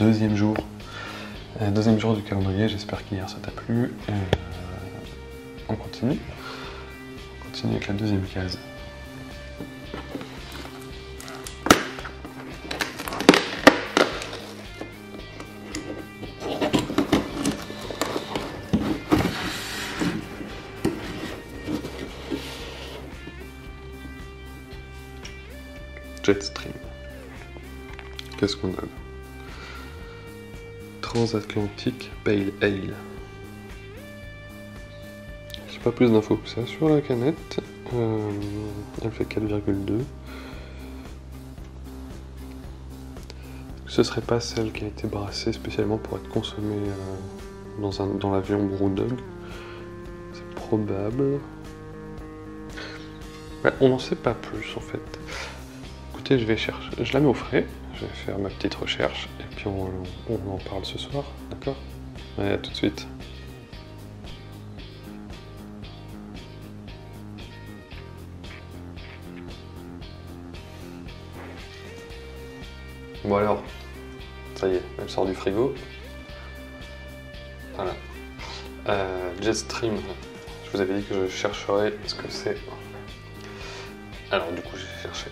deuxième jour. Deuxième jour du calendrier, j'espère qu'hier ça t'a plu. On continue. On continue avec la deuxième case. Jetstream. Qu'est-ce qu'on a? Transatlantic Pale Ale. J'ai pas plus d'infos que ça sur la canette. Elle fait 4,2. Ce serait pas celle qui a été brassée spécialement pour être consommée dans l'avion Brewdog. C'est probable. Ouais, on n'en sait pas plus en fait. Écoutez, je vais chercher, je la mets au frais, je vais faire ma petite recherche et puis on en parle ce soir, d'accord? Allez, à tout de suite. Bon alors, ça y est, elle sort du frigo. Voilà. Jetstream, je vous avais dit que je chercherais ce que c'est. Alors du coup j'ai cherché.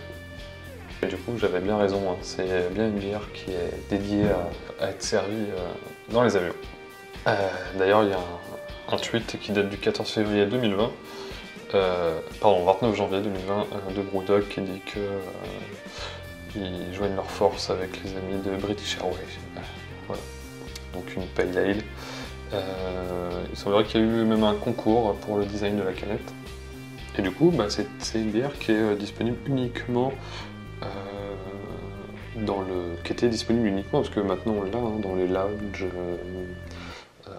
Et du coup j'avais bien raison, hein. C'est bien une bière qui est dédiée à être servie dans les avions. D'ailleurs il y a un tweet qui date du 14 février 2020, pardon 29 janvier 2020 de Brewdog qui dit que ils joignent leurs forces avec les amis de British Airways. Voilà. Donc une pale ale. Il semblerait qu'il y a eu même un concours pour le design de la canette. Et du coup, bah, c'est une bière qui est disponible uniquement qui était disponible uniquement, parce que maintenant on l'a dans les lounges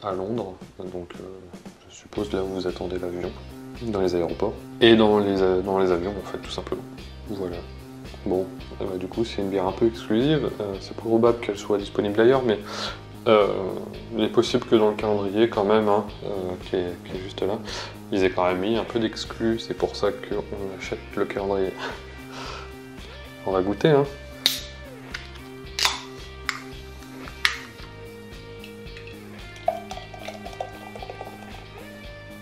à Londres, donc je suppose là où vous attendez l'avion, dans les aéroports, et dans les avions en fait tout simplement. Voilà. Bon, du coup c'est une bière un peu exclusive, c'est probable qu'elle soit disponible ailleurs, mais il est possible que dans le calendrier quand même, hein, qui est juste là, ils aient quand même mis un peu d'exclus, c'est pour ça qu'on achète le calendrier. On va goûter, hein.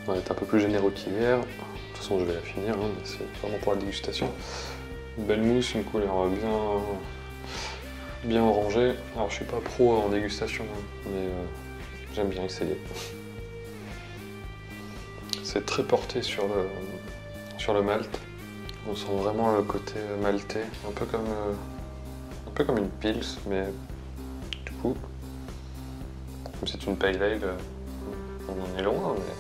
On va être un peu plus généreux qu'hier. De toute façon, je vais la finir, hein, mais c'est vraiment pour la dégustation. Une belle mousse, une couleur bien orangée. Alors, je suis pas pro en dégustation, hein, mais j'aime bien essayer. C'est très porté sur le malt. On sent vraiment le côté maltais, un peu comme une pils, mais du coup, comme c'est une pale ale, on en est loin, mais...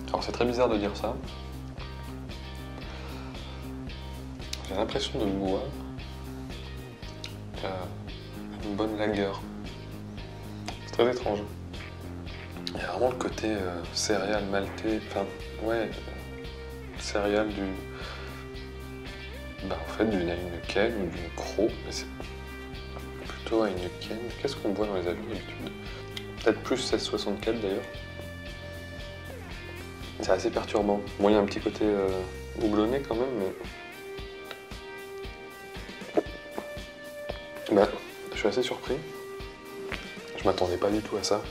Alors c'est très bizarre de dire ça. J'ai l'impression de boire une bonne lager. C'est très étrange. Il y a vraiment le côté céréales maltais, enfin ouais, céréales en fait d'une Heineken ou d'une Croc, mais c'est plutôt Heineken. Qu'est-ce qu'on boit dans les avions d'habitude? Peut-être plus 1664 d'ailleurs. C'est assez perturbant. Bon, il y a un petit côté houblonné quand même, mais... Bah, je suis assez surpris. Je m'attendais pas du tout à ça.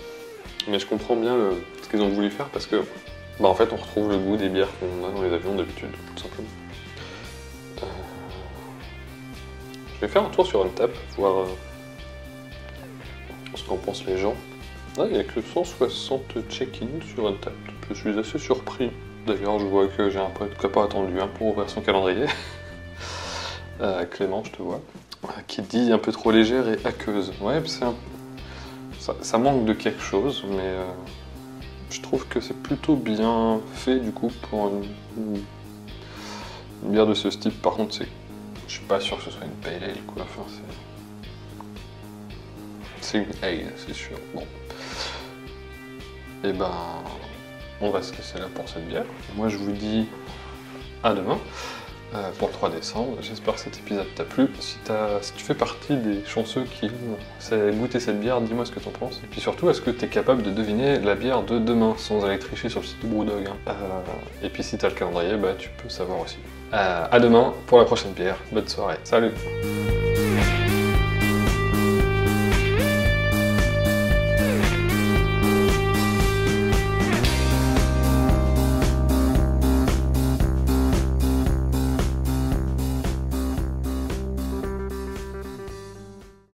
Mais je comprends bien ce qu'ils ont voulu faire parce que, bah en fait, on retrouve le goût des bières qu'on a dans les avions d'habitude, tout simplement. Je vais faire un tour sur Untap, voir ce qu'en pensent les gens. Ah, il n'y a que 160 check-in sur Untap. Je suis assez surpris. D'ailleurs, je vois que j'ai un pote qui n'a pas attendu pour ouvrir son calendrier. Clément, je te vois. Qui dit un peu trop légère et aqueuse. Ouais, ça manque de quelque chose, mais je trouve que c'est plutôt bien fait du coup pour une bière de ce type. Par contre, je suis pas sûr que ce soit une pale ale, quoi. Enfin, c'est une ale, c'est sûr. Bon. Et ben, on va se laisser là pour cette bière. Moi, je vous dis à demain. pour le 3 décembre. J'espère que cet épisode t'a plu. Si tu fais partie des chanceux qui ont goûté cette bière, dis-moi ce que t'en penses. Et puis surtout, est-ce que t'es capable de deviner la bière de demain sans aller tricher sur le site de Brewdog, hein. Et puis si t'as le calendrier, bah tu peux savoir aussi. À demain pour la prochaine bière. Bonne soirée. Salut!